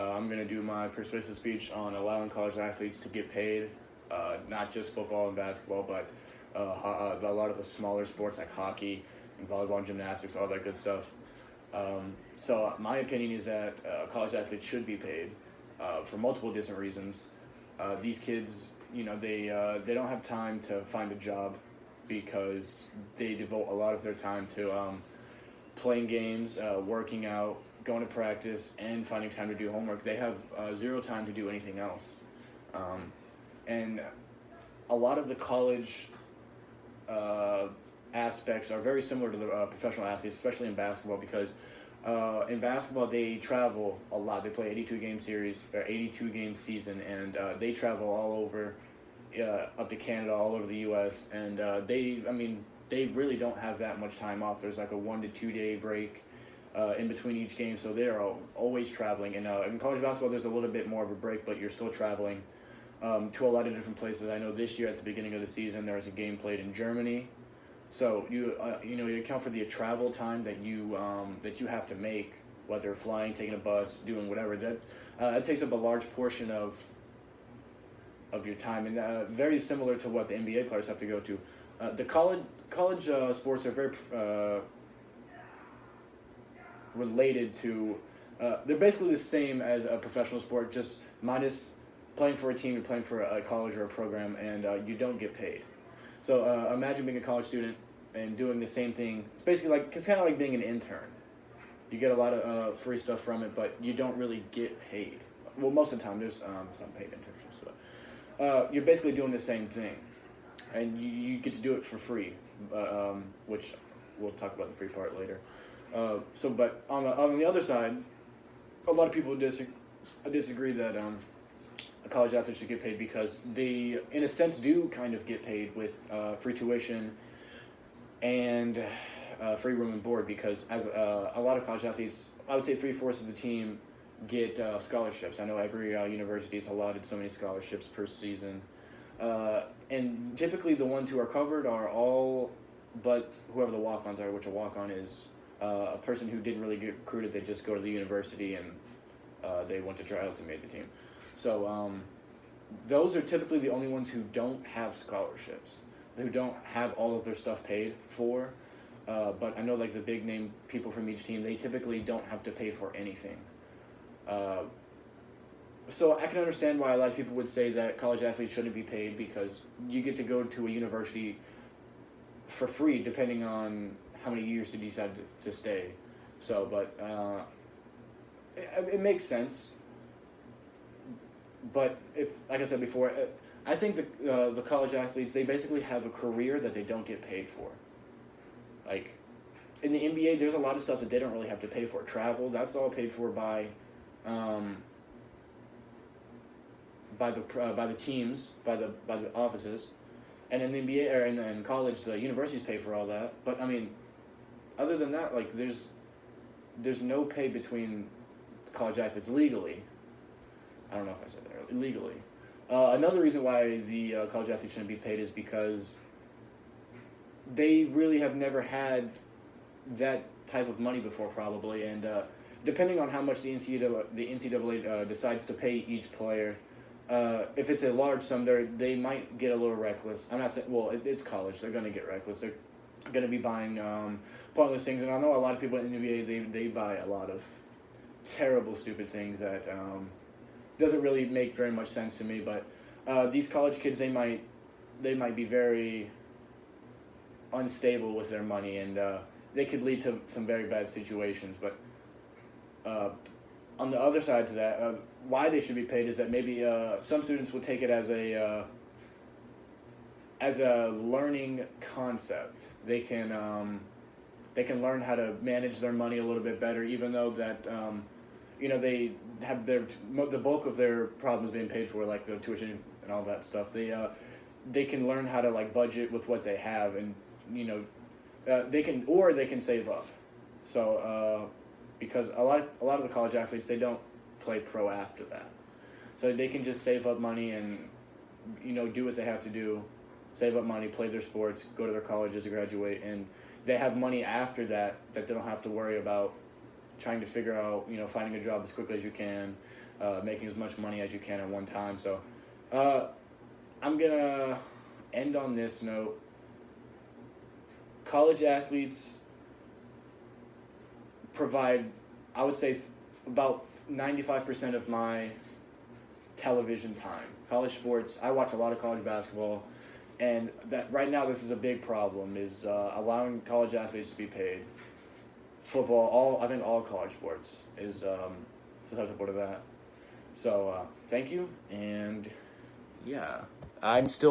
I'm going to do my persuasive speech on allowing college athletes to get paid, not just football and basketball, but a lot of the smaller sports like hockey and volleyball and gymnastics, all that good stuff. So my opinion is that college athletes should be paid for multiple different reasons. These kids, they don't have time to find a job because they devote a lot of their time to playing games, working out, going to practice, and finding time to do homework. They have zero time to do anything else. And a lot of the college aspects are very similar to the professional athletes, especially in basketball, because in basketball they travel a lot. They play 82 game season, and they travel all over, up to Canada, all over the U.S. And they really don't have that much time off. There's like a 1 to 2 day break in between each game, so they are always traveling. And in college basketball, there's a little bit more of a break, but you're still traveling to a lot of different places. I know this year at the beginning of the season there was a game played in Germany, so you account for the travel time that you have to make, whether flying, taking a bus, doing whatever. That takes up a large portion of your time, and very similar to what the NBA players have to go to. The college sports are very related to. They're basically the same as a professional sport, just minus playing for a team, you're playing for a college or a program, and you don't get paid. So imagine being a college student and doing the same thing. It's kind of like being an intern. You get a lot of free stuff from it, but you don't really get paid. Well, most of the time there's some paid internships, but you're basically doing the same thing, and you get to do it for free, which we'll talk about the free part later. But on the other side, a lot of people disagree that college athletes should get paid, because they, in a sense, do kind of get paid with free tuition and free room and board, because as a lot of college athletes, I would say 3/4 of the team get scholarships. I know every university is allotted so many scholarships per season, and typically the ones who are covered are all but whoever the walk-ons are, which a walk-on is a person who didn't really get recruited. They just go to the university and they went to tryouts and made the team. So those are typically the only ones who don't have scholarships, who don't have all of their stuff paid for. But I know like the big name people from each team, they typically don't have to pay for anything. So I can understand why a lot of people would say that college athletes shouldn't be paid, because you get to go to a university for free depending on how many years you decide to stay. So, but it makes sense. But if, like I said before, I think the college athletes, they basically have a career that they don't get paid for. Like in the NBA, there's a lot of stuff that they don't really have to pay for. Travel, that's all paid for by the teams, by the offices, and in the NBA or in college, the universities pay for all that. But I mean, other than that, like there's no pay between college athletes legally. I don't know if I said that earlier. Legally. Another reason why the college athletes shouldn't be paid is because they really have never had that type of money before, probably, and depending on how much the NCAA decides to pay each player, if it's a large sum, they might get a little reckless. I'm not saying, well, it's college. They're going to get reckless. They're going to be buying pointless things, and I know a lot of people in the NBA, they buy a lot of terrible, stupid things that doesn't really make very much sense to me. But these college kids, they might be very unstable with their money, and they could lead to some very bad situations. But on the other side to that, why they should be paid is that maybe some students will take it as a learning concept. They can learn how to manage their money a little bit better, even though that they have the bulk of their problems being paid for, like the tuition and all that stuff. They can learn how to like budget with what they have, and they can save up. So because a lot of the college athletes, they don't play pro after that, so they can just save up money and do what they have to do, save up money, play their sports, go to their colleges, graduate, and they have money after that they don't have to worry about trying to figure out, finding a job as quickly as you can, making as much money as you can at one time. So I'm going to end on this note. College athletes provide, I would say, about 95% of my television time. College sports, I watch a lot of college basketball, and that right now this is a big problem, is allowing college athletes to be paid. Football, I think all college sports is susceptible to that. So thank you, and yeah, I'm still